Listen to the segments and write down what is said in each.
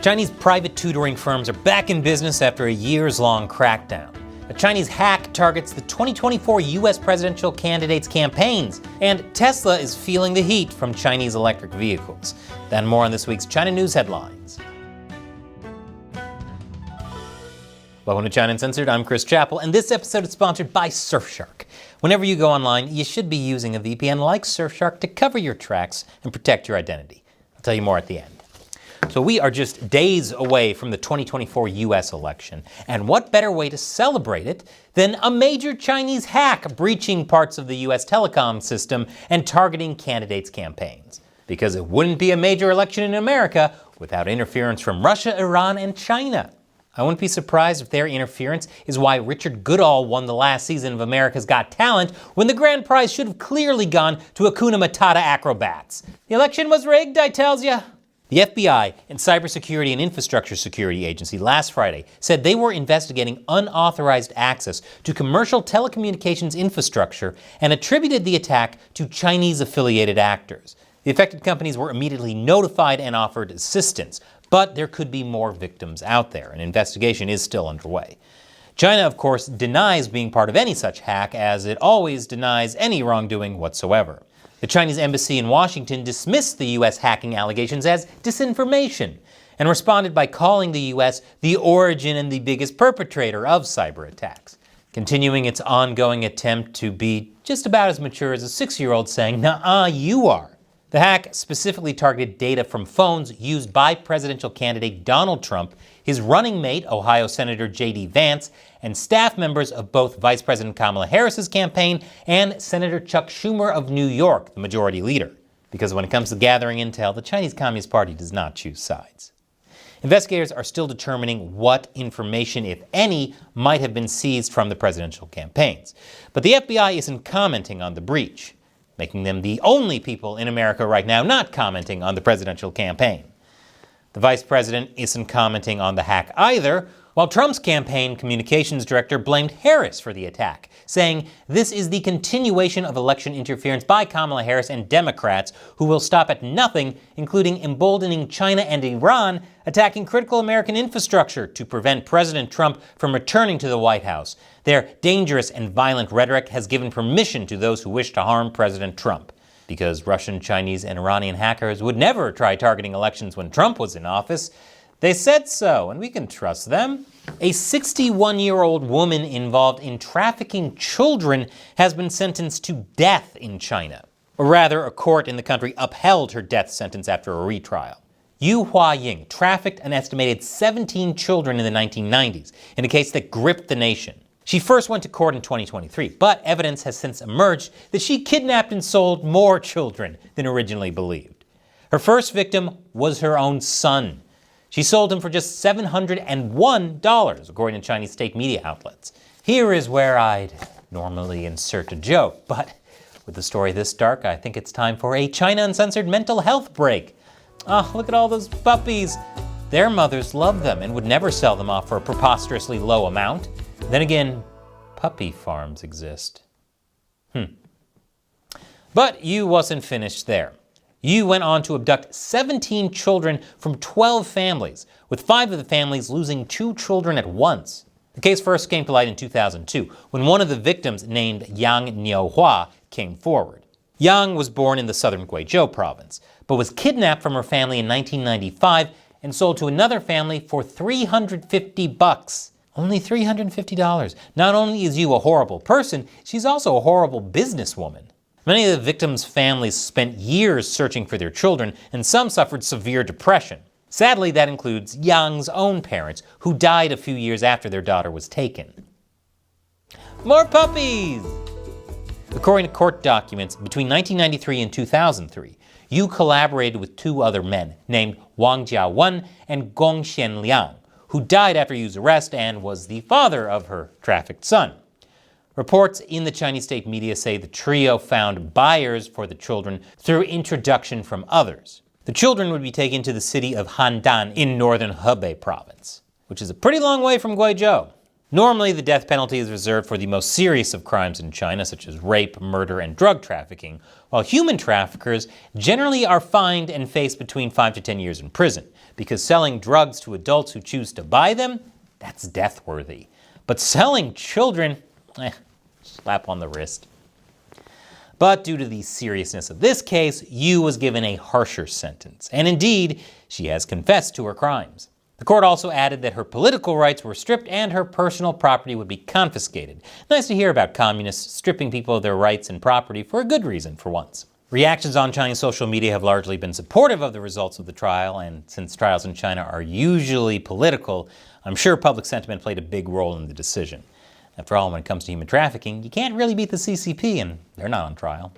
Chinese private tutoring firms are back in business after a years-long crackdown. A Chinese hack targets the 2024 US presidential candidates' campaigns, and Tesla is feeling the heat from Chinese electric vehicles. Then more on this week's China News headlines. Welcome to China Uncensored, I'm Chris Chappell, and this episode is sponsored by Surfshark. Whenever you go online, you should be using a VPN like Surfshark to cover your tracks and protect your identity. I'll tell you more at the end. So we are just days away from the 2024 US election, and what better way to celebrate it than a major Chinese hack breaching parts of the US telecom system and targeting candidates' campaigns. Because it wouldn't be a major election in America without interference from Russia, Iran, and China. I wouldn't be surprised if their interference is why Richard Goodall won the last season of America's Got Talent when the grand prize should have clearly gone to Hakuna Matata acrobats. The election was rigged, I tells ya. The FBI and Cybersecurity and Infrastructure Security Agency last Friday said they were investigating unauthorized access to commercial telecommunications infrastructure and attributed the attack to Chinese-affiliated actors. The affected companies were immediately notified and offered assistance, but there could be more victims out there. An investigation is still underway. China, of course, denies being part of any such hack, as it always denies any wrongdoing whatsoever. The Chinese embassy in Washington dismissed the U.S. hacking allegations as disinformation and responded by calling the U.S. the origin and the biggest perpetrator of cyber attacks, continuing its ongoing attempt to be just about as mature as a 6-year-old saying, "Nuh-uh, you are." The hack specifically targeted data from phones used by presidential candidate Donald Trump, his running mate, Ohio Senator J.D. Vance, and staff members of both Vice President Kamala Harris's campaign and Senator Chuck Schumer of New York, the majority leader. Because when it comes to gathering intel, the Chinese Communist Party does not choose sides. Investigators are still determining what information, if any, might have been seized from the presidential campaigns. But the FBI isn't commenting on the breach, making them the only people in America right now not commenting on the presidential campaign. The vice president isn't commenting on the hack either, while Trump's campaign communications director blamed Harris for the attack, saying this is the continuation of election interference by Kamala Harris and Democrats who will stop at nothing, including emboldening China and Iran, attacking critical American infrastructure to prevent President Trump from returning to the White House. Their dangerous and violent rhetoric has given permission to those who wish to harm President Trump. Because Russian, Chinese, and Iranian hackers would never try targeting elections when Trump was in office, they said so, and we can trust them. A 61-year-old woman involved in trafficking children has been sentenced to death in China. Or rather, a court in the country upheld her death sentence after a retrial. Yu Huaying trafficked an estimated 17 children in the 1990s, in a case that gripped the nation. She first went to court in 2023, but evidence has since emerged that she kidnapped and sold more children than originally believed. Her first victim was her own son. She sold him for just $701, according to Chinese state media outlets. Here is where I'd normally insert a joke, but with the story this dark, I think it's time for a China Uncensored mental health break. Oh, look at all those puppies. Their mothers love them and would never sell them off for a preposterously low amount. Then again, puppy farms exist. But Yu wasn't finished there. Yu went on to abduct 17 children from 12 families, with 5 of the families losing 2 children at once. The case first came to light in 2002, when one of the victims, named Yang Niuhua, came forward. Yang was born in the southern Guizhou province, but was kidnapped from her family in 1995 and sold to another family for $350. Only $350. Not only is Yu a horrible person, she's also a horrible businesswoman. Many of the victims' families spent years searching for their children, and some suffered severe depression. Sadly, that includes Yang's own parents, who died a few years after their daughter was taken. More puppies! According to court documents, between 1993 and 2003, Yu collaborated with 2 other men, named Wang Jiawen and Gong Xianliang, who died after Yu's arrest and was the father of her trafficked son. Reports in the Chinese state media say the trio found buyers for the children through introduction from others. The children would be taken to the city of Handan in northern Hebei province, which is a pretty long way from Guizhou. Normally, the death penalty is reserved for the most serious of crimes in China, such as rape, murder, and drug trafficking, while human traffickers generally are fined and face between 5 to 10 years in prison. because selling drugs to adults who choose to buy them, that's death-worthy. But selling children, slap on the wrist. But due to the seriousness of this case, Yu was given a harsher sentence, and indeed, she has confessed to her crimes. The court also added that her political rights were stripped and her personal property would be confiscated. Nice to hear about communists stripping people of their rights and property for a good reason, for once. Reactions on Chinese social media have largely been supportive of the results of the trial, and since trials in China are usually political, I'm sure public sentiment played a big role in the decision. After all, when it comes to human trafficking, you can't really beat the CCP, and they're not on trial.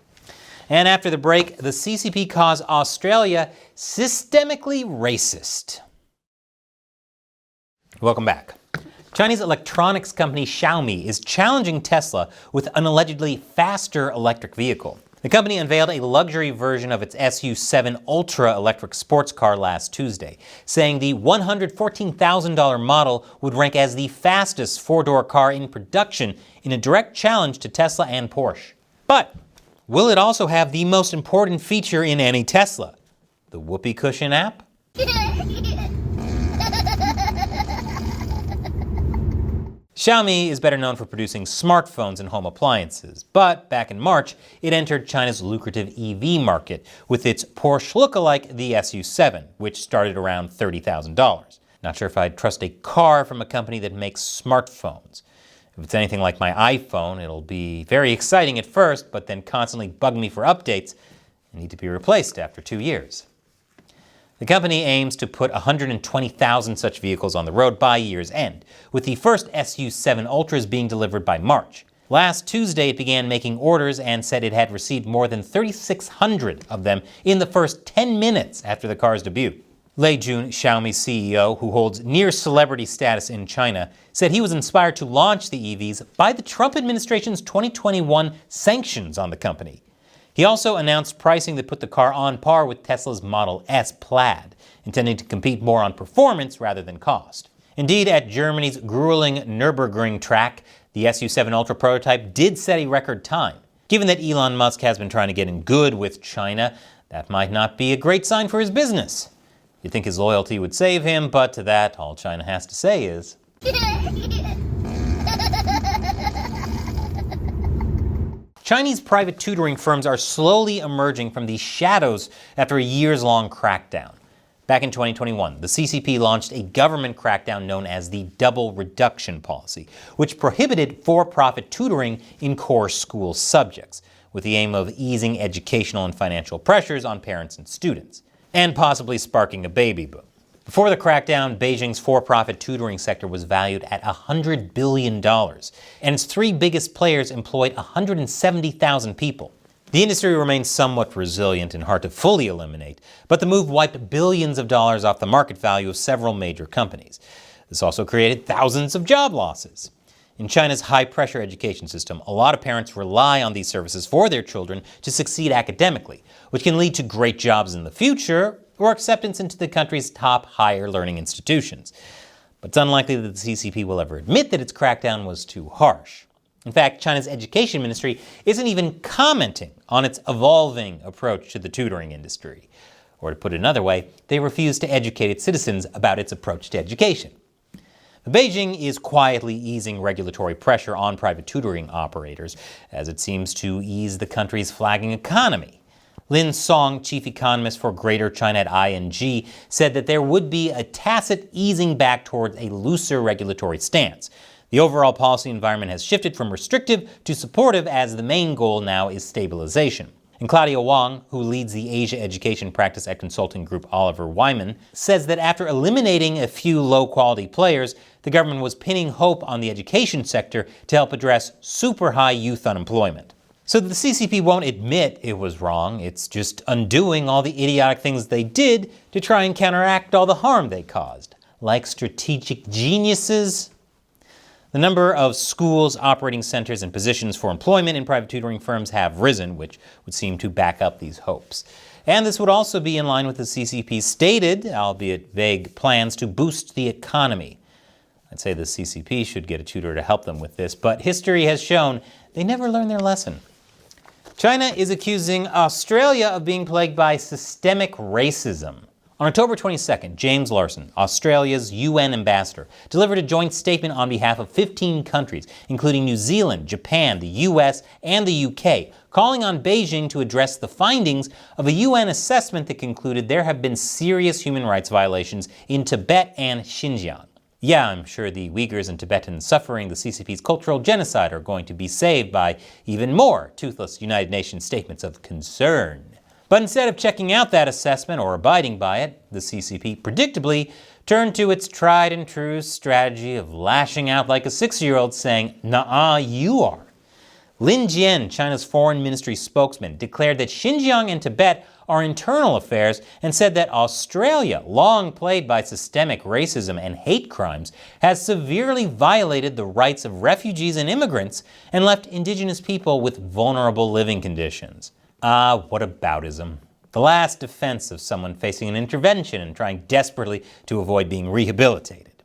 And after the break, the CCP calls Australia systemically racist. Welcome back. Chinese electronics company Xiaomi is challenging Tesla with an allegedly faster electric vehicle. The company unveiled a luxury version of its SU7 Ultra electric sports car last Tuesday, saying the $114,000 model would rank as the fastest four-door car in production in a direct challenge to Tesla and Porsche. But will it also have the most important feature in any Tesla, the Whoopee Cushion app? Xiaomi is better known for producing smartphones and home appliances, but back in March, it entered China's lucrative EV market with its Porsche lookalike, the SU7, which started around $30,000. Not sure if I'd trust a car from a company that makes smartphones. If it's anything like my iPhone, it'll be very exciting at first, but then constantly bug me for updates and need to be replaced after 2 years. The company aims to put 120,000 such vehicles on the road by year's end, with the first SU7 Ultras being delivered by March. Last Tuesday, it began making orders and said it had received more than 3,600 of them in the first 10 minutes after the car's debut. Lei Jun, Xiaomi's CEO, who holds near celebrity status in China, said he was inspired to launch the EVs by the Trump administration's 2021 sanctions on the company. He also announced pricing that put the car on par with Tesla's Model S Plaid, intending to compete more on performance rather than cost. Indeed, at Germany's grueling Nürburgring track, the SU7 Ultra prototype did set a record time. Given that Elon Musk has been trying to get in good with China, that might not be a great sign for his business. You'd think his loyalty would save him, but to that, all China has to say is... Chinese private tutoring firms are slowly emerging from the shadows after a years-long crackdown. Back in 2021, the CCP launched a government crackdown known as the Double Reduction Policy, which prohibited for-profit tutoring in core school subjects, with the aim of easing educational and financial pressures on parents and students, and possibly sparking a baby boom. Before the crackdown, Beijing's for-profit tutoring sector was valued at $100 billion, and its three biggest players employed 170,000 people. The industry remains somewhat resilient and hard to fully eliminate, but the move wiped billions of dollars off the market value of several major companies. This also created thousands of job losses. In China's high-pressure education system, a lot of parents rely on these services for their children to succeed academically, which can lead to great jobs in the future or acceptance into the country's top higher learning institutions. But it's unlikely that the CCP will ever admit that its crackdown was too harsh. In fact, China's education ministry isn't even commenting on its evolving approach to the tutoring industry. Or to put it another way, they refuse to educate its citizens about its approach to education. Beijing is quietly easing regulatory pressure on private tutoring operators, as it seems to ease the country's flagging economy. Lin Song, chief economist for Greater China at ING, said that there would be a tacit easing back towards a looser regulatory stance. The overall policy environment has shifted from restrictive to supportive, as the main goal now is stabilization. And Claudia Wang, who leads the Asia education practice at consulting group Oliver Wyman, says that after eliminating a few low-quality players, the government was pinning hope on the education sector to help address super high youth unemployment. So the CCP won't admit it was wrong, it's just undoing all the idiotic things they did to try and counteract all the harm they caused. Like strategic geniuses. The number of schools, operating centers, and positions for employment in private tutoring firms have risen, which would seem to back up these hopes. And this would also be in line with the CCP's stated, albeit vague, plans to boost the economy. I'd say the CCP should get a tutor to help them with this, but history has shown they never learn their lesson. China is accusing Australia of being plagued by systemic racism. On October 22nd, James Larson, Australia's UN ambassador, delivered a joint statement on behalf of 15 countries, including New Zealand, Japan, the US, and the UK, calling on Beijing to address the findings of a UN assessment that concluded there have been serious human rights violations in Tibet and Xinjiang. Yeah, I'm sure the Uyghurs and Tibetans suffering the CCP's cultural genocide are going to be saved by even more toothless United Nations statements of concern. But instead of checking out that assessment or abiding by it, the CCP predictably turned to its tried and true strategy of lashing out like a 6-year-old saying, "Nuh-uh, you are." Lin Jian, China's foreign ministry spokesman, declared that Xinjiang and Tibet are internal affairs and said that Australia, long plagued by systemic racism and hate crimes, has severely violated the rights of refugees and immigrants and left indigenous people with vulnerable living conditions. Ah, what aboutism. The last defense of someone facing an intervention and trying desperately to avoid being rehabilitated.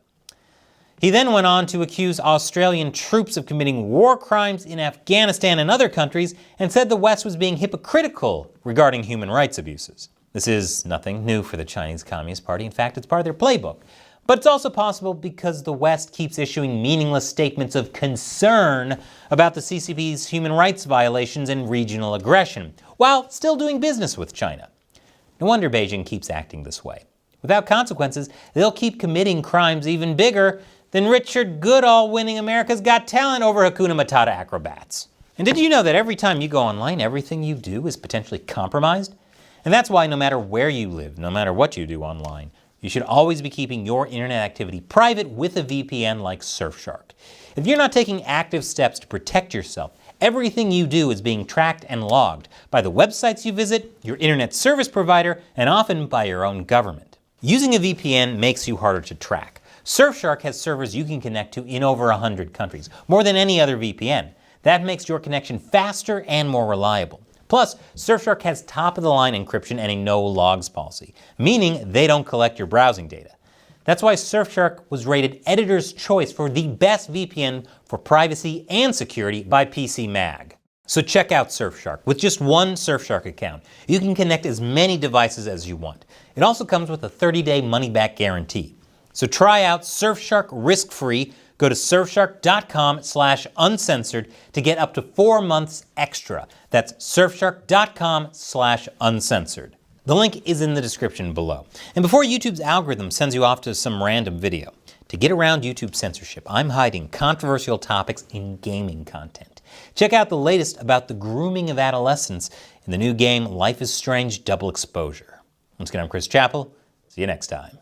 He then went on to accuse Australian troops of committing war crimes in Afghanistan and other countries and said the West was being hypocritical regarding human rights abuses. This is nothing new for the Chinese Communist Party. In fact, it's part of their playbook. But it's also possible because the West keeps issuing meaningless statements of concern about the CCP's human rights violations and regional aggression, while still doing business with China. No wonder Beijing keeps acting this way. Without consequences, they'll keep committing crimes even bigger than Richard Goodall winning America's Got Talent over Hakuna Matata acrobats. And did you know that every time you go online, everything you do is potentially compromised? And that's why no matter where you live, no matter what you do online, you should always be keeping your internet activity private with a VPN like Surfshark. If you're not taking active steps to protect yourself, everything you do is being tracked and logged by the websites you visit, your internet service provider, and often by your own government. Using a VPN makes you harder to track. Surfshark has servers you can connect to in over 100 countries, more than any other VPN. That makes your connection faster and more reliable. Plus, Surfshark has top-of-the-line encryption and a no-logs policy, meaning they don't collect your browsing data. That's why Surfshark was rated Editor's Choice for the best VPN for privacy and security by PC Mag. So check out Surfshark. With just one Surfshark account, you can connect as many devices as you want. It also comes with a 30-day money-back guarantee. So try out Surfshark risk-free. Go to surfshark.com/uncensored to get up to 4 months extra. That's surfshark.com/uncensored. The link is in the description below. And before YouTube's algorithm sends you off to some random video, to get around YouTube censorship, I'm hiding controversial topics in gaming content. Check out the latest about the grooming of adolescents in the new game Life is Strange Double Exposure. Once again, I'm Chris Chappell. See you next time.